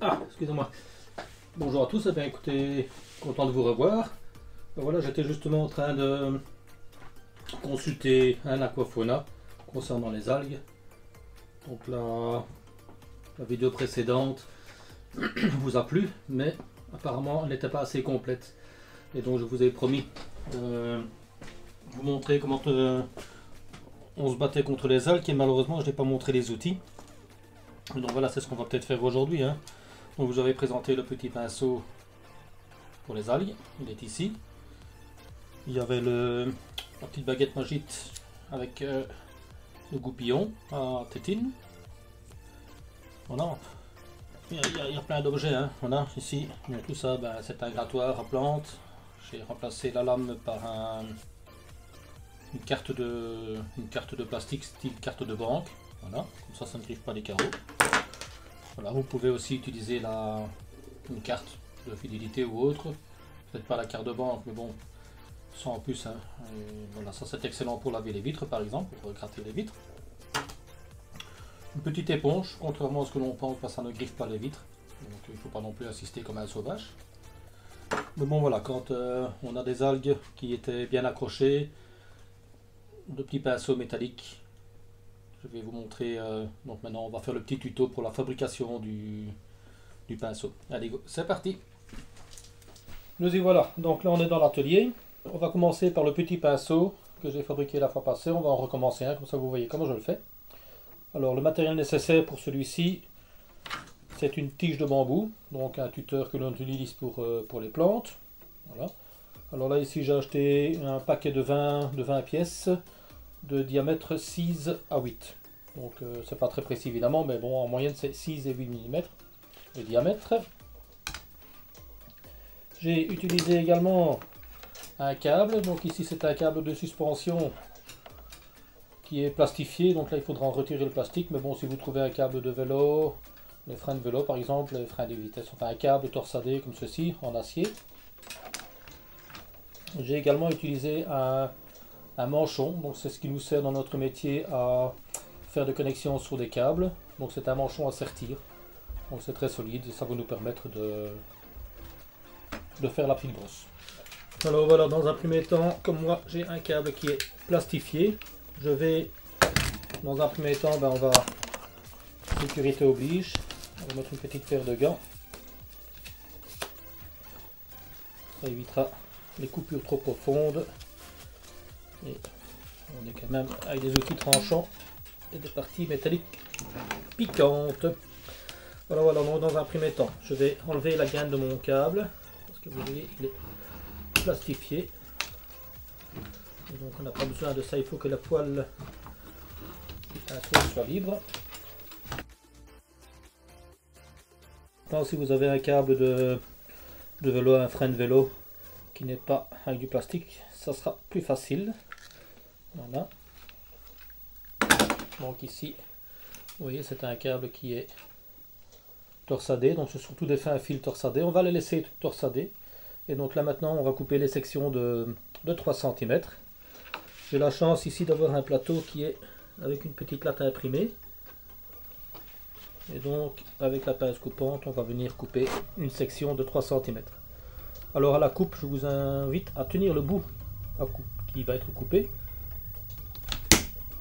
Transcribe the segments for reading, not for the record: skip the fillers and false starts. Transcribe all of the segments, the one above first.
Ah, excusez-moi. Bonjour à tous, eh bien, écoutez, content de vous revoir. Ben voilà, j'étais justement en train de consulter un aquafauna concernant les algues. Donc la vidéo précédente vous a plu, mais apparemment elle n'était pas assez complète. Et donc je vous ai promis de vous montrer comment on se battait contre les algues, et malheureusement je n'ai pas montré les outils. Donc voilà, c'est ce qu'on va peut-être faire aujourd'hui, hein. Donc vous avez présenté le petit pinceau pour les algues, il est ici. Il y avait la petite baguette magique avec le goupillon à tétine. Voilà, il y a plein d'objets, hein. Voilà, ici, donc tout ça, ben, c'est un grattoir à plantes. J'ai remplacé la lame par une carte de plastique style carte de banque. Voilà, comme ça ne griffe pas les carreaux. Voilà, vous pouvez aussi utiliser une carte de fidélité ou autre, peut-être pas la carte de banque, mais bon, sans en plus, hein. Et voilà, ça c'est excellent pour laver les vitres par exemple, pour gratter les vitres. Une petite éponge, contrairement à ce que l'on pense, ça ne griffe pas les vitres, donc il ne faut pas non plus assister comme un sauvage. Mais bon voilà, quand on a des algues qui étaient bien accrochées, de petits pinceaux métalliques. Je vais vous montrer, donc maintenant on va faire le petit tuto pour la fabrication du pinceau. Allez go, c'est parti. Nous y voilà, donc là on est dans l'atelier. On va commencer par le petit pinceau que j'ai fabriqué la fois passée. On va en recommencer un, comme ça vous voyez comment je le fais. Alors le matériel nécessaire pour celui-ci, c'est une tige de bambou, donc un tuteur que l'on utilise pour les plantes. Voilà. Alors là ici j'ai acheté un paquet de 20 pièces de diamètre 6 à 8. Donc c'est pas très précis évidemment, mais bon, en moyenne c'est 6 et 8 mm de diamètre. J'ai utilisé également un câble, donc ici c'est un câble de suspension qui est plastifié, donc là il faudra en retirer le plastique, mais bon, si vous trouvez un câble de vélo, les freins de vélo par exemple, les freins de vitesse, enfin un câble torsadé comme ceci en acier. J'ai également utilisé un manchon, donc c'est ce qui nous sert dans notre métier à faire des connexions sur des câbles. Donc c'est un manchon à sertir, donc c'est très solide et ça va nous permettre de faire la petite brosse. Alors voilà, dans un premier temps, comme moi j'ai un câble qui est plastifié, je vais dans un premier temps, on va, sécurité oblige, on va mettre une petite paire de gants, ça évitera les coupures trop profondes. Et on est quand même avec des outils tranchants et des parties métalliques piquantes. Voilà, donc dans un premier temps, je vais enlever la gaine de mon câble parce que vous voyez, il est plastifié. Et donc on n'a pas besoin de ça, il faut que la poêle du pinceau soit libre. Maintenant, si vous avez un câble de vélo, un frein de vélo qui n'est pas avec du plastique, ça sera plus facile. Voilà. Donc ici, vous voyez, c'est un câble qui est torsadé, donc c'est surtout des fins fils torsadés. On va les laisser torsadés. Et donc là maintenant, on va couper les sections de 3 cm. J'ai la chance ici d'avoir un plateau qui est avec une petite latte imprimée. Et donc, avec la pince coupante, on va venir couper une section de 3 cm. Alors à la coupe, je vous invite à tenir le bout qui va être coupé,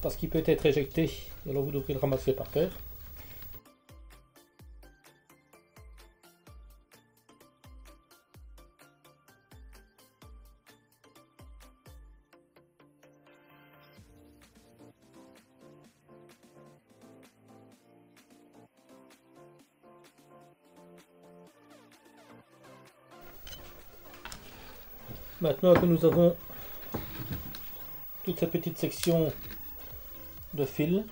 parce qu'il peut être éjecté, et alors vous devrez le ramasser par terre. Maintenant que nous avons toute cette petite section de fil,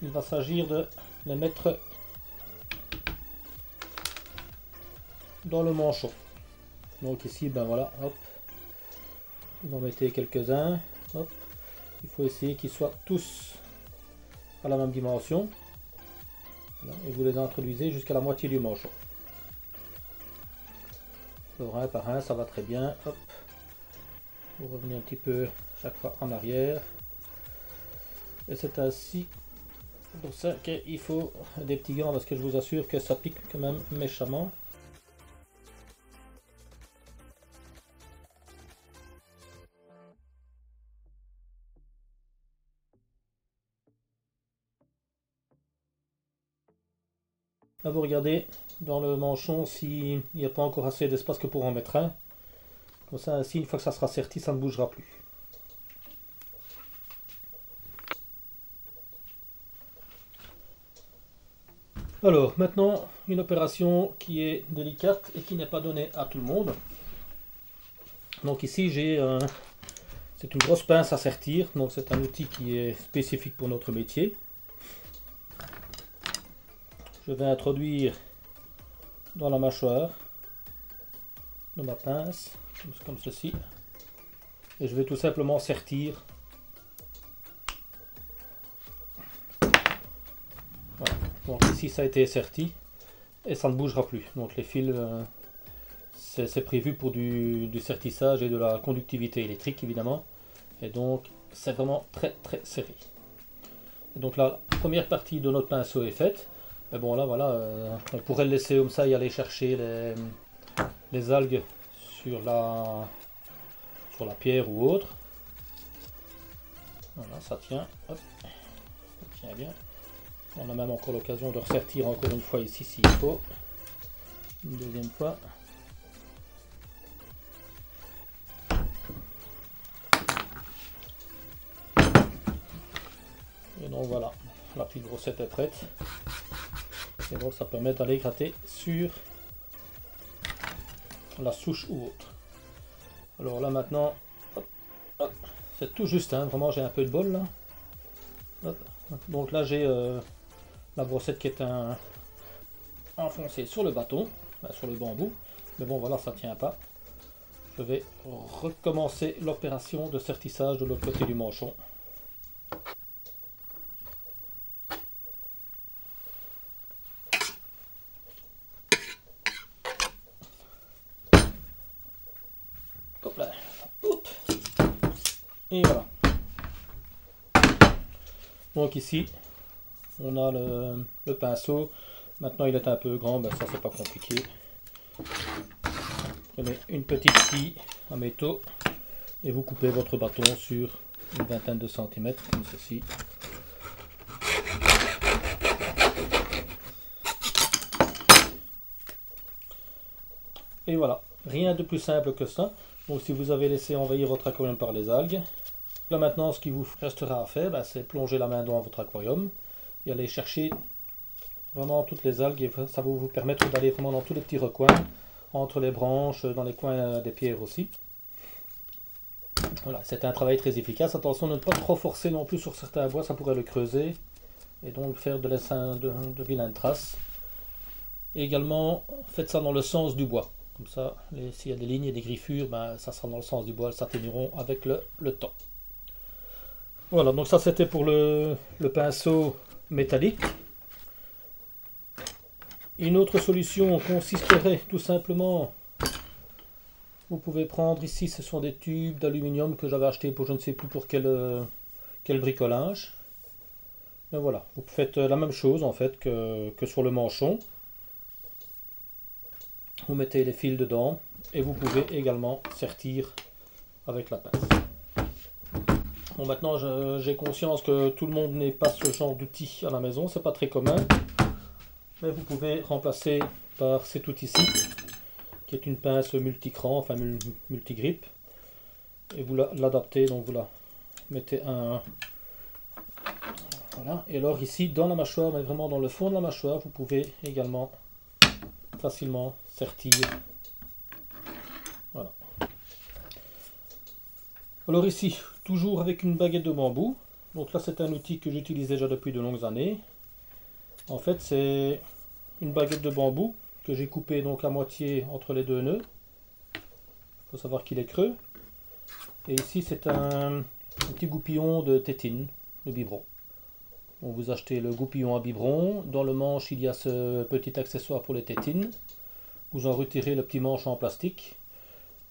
il va s'agir de les mettre dans le manchon. Donc ici, voilà, hop, vous en mettez quelques-uns, hop, il faut essayer qu'ils soient tous à la même dimension, voilà, et vous les introduisez jusqu'à la moitié du manchon. Alors, un par un, ça va très bien, hop, vous revenez un petit peu chaque fois en arrière, et c'est ainsi C'est pour ça qu'il faut des petits gants parce que je vous assure que ça pique quand même méchamment. Là vous regardez dans le manchon s'il n'y a pas encore assez d'espace que pour en mettre un. Comme ça, ainsi, une fois que ça sera serti, ça ne bougera plus. Alors, maintenant, une opération qui est délicate et qui n'est pas donnée à tout le monde. Donc ici, c'est une grosse pince à sertir. Donc c'est un outil qui est spécifique pour notre métier. Je vais introduire dans la mâchoire de ma pince, comme ceci. Et je vais tout simplement sertir. Voilà. Donc ici ça a été serti et ça ne bougera plus. Donc les fils, c'est prévu pour du sertissage et de la conductivité électrique évidemment. Et donc c'est vraiment très serré. Et donc la première partie de notre pinceau est faite. Mais bon là voilà, on pourrait le laisser comme ça et aller chercher les algues sur la pierre ou autre. Voilà, ça tient, hop, ça tient bien. On a même encore l'occasion de ressertir encore une fois ici s'il faut. Une deuxième fois. Et donc voilà, la petite brossette est prête. Et donc ça permet d'aller gratter sur la souche ou autre. Alors là maintenant, c'est tout juste, hein, vraiment j'ai un peu de bol là. Hop. Donc là j'ai la brossette qui est enfoncée sur le bâton, sur le bambou. Mais bon voilà, ça tient pas. Je vais recommencer l'opération de sertissage de l'autre côté du manchon. Hop là. Et voilà. Donc ici, on a le pinceau. Maintenant il est un peu grand, ben ça c'est pas compliqué. Prenez une petite scie à métaux et vous coupez votre bâton sur une vingtaine de centimètres comme ceci. Et voilà, rien de plus simple que ça. Donc si vous avez laissé envahir votre aquarium par les algues, là maintenant ce qui vous restera à faire, ben, c'est plonger la main dans votre aquarium et aller chercher vraiment toutes les algues, et ça va vous permettre d'aller vraiment dans tous les petits recoins, entre les branches, dans les coins des pierres aussi. Voilà, c'est un travail très efficace. Attention de ne pas trop forcer non plus sur certains bois, ça pourrait le creuser et donc faire de vilaines traces. Et également, faites ça dans le sens du bois. Comme ça, s'il y a des lignes et des griffures, ben, ça sera dans le sens du bois, elles s'atténueront avec le temps. Voilà, donc ça c'était pour le pinceau métallique. Une autre solution consisterait tout simplement, vous pouvez prendre ici, ce sont des tubes d'aluminium que j'avais acheté pour je ne sais plus pour quel bricolage. Et voilà, vous faites la même chose en fait que sur le manchon. Vous mettez les fils dedans et vous pouvez également sertir avec la pince. Bon, maintenant j'ai conscience que tout le monde n'est pas ce genre d'outil à la maison, c'est pas très commun. Mais vous pouvez remplacer par cet outil-ci, qui est une pince multicran, enfin multigrippe. Et vous l'adaptez, donc vous la mettez un... Voilà. Et alors ici, dans la mâchoire, mais vraiment dans le fond de la mâchoire, vous pouvez également facilement sertir. Voilà. Alors ici, toujours avec une baguette de bambou. Donc là, c'est un outil que j'utilise déjà depuis de longues années. En fait, c'est une baguette de bambou que j'ai coupée donc à moitié entre les deux nœuds. Il faut savoir qu'il est creux. Et ici, c'est un petit goupillon de tétine, de biberon. Donc vous achetez le goupillon à biberon. Dans le manche, il y a ce petit accessoire pour les tétines. Vous en retirez le petit manche en plastique.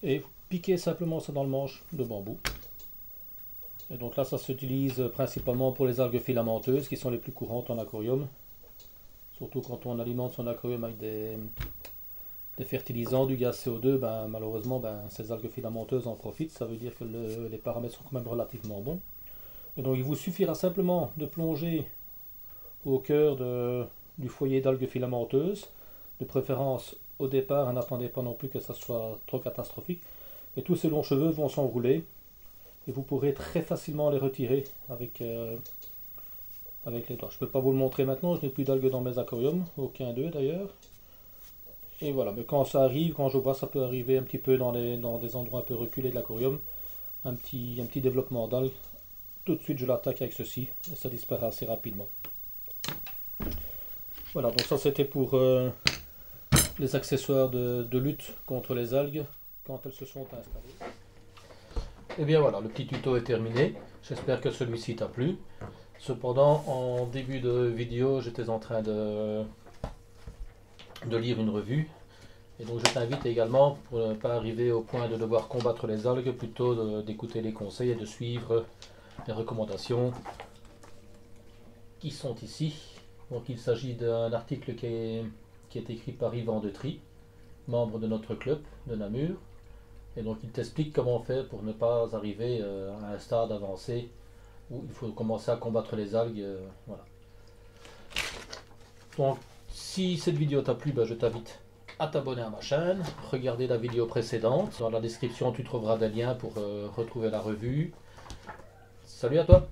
Et vous piquez simplement ça dans le manche de bambou. Et donc là, ça s'utilise principalement pour les algues filamenteuses qui sont les plus courantes en aquarium. Surtout quand on alimente son aquarium avec des fertilisants, du gaz CO2, ben, malheureusement ces algues filamenteuses en profitent. Ça veut dire que les paramètres sont quand même relativement bons. Et donc il vous suffira simplement de plonger au cœur du foyer d'algues filamenteuses, de préférence au départ, n'attendez pas non plus que ça soit trop catastrophique. Et tous ces longs cheveux vont s'enrouler et vous pourrez très facilement les retirer avec les doigts. Je ne peux pas vous le montrer maintenant, je n'ai plus d'algues dans mes aquariums, aucun d'eux d'ailleurs. Et voilà, mais quand ça arrive, quand je vois ça peut arriver un petit peu dans des endroits un peu reculés de l'aquarium, un petit développement d'algues, tout de suite je l'attaque avec ceci et ça disparaît assez rapidement. Voilà, donc ça c'était pour les accessoires de lutte contre les algues quand elles se sont installées. Et bien voilà, le petit tuto est terminé. J'espère que celui-ci t'a plu. Cependant, en début de vidéo, j'étais en train de lire une revue. Et donc je t'invite également, pour ne pas arriver au point de devoir combattre les algues, plutôt d'écouter les conseils et de suivre les recommandations qui sont ici. Donc il s'agit d'un article qui est écrit par Yvan Detry, membre de notre club de Namur. Et donc il t'explique comment faire pour ne pas arriver à un stade avancé où il faut commencer à combattre les algues. Voilà. Donc si cette vidéo t'a plu, je t'invite à t'abonner à ma chaîne, regarder la vidéo précédente. Dans la description tu trouveras des liens pour retrouver la revue. Salut à toi!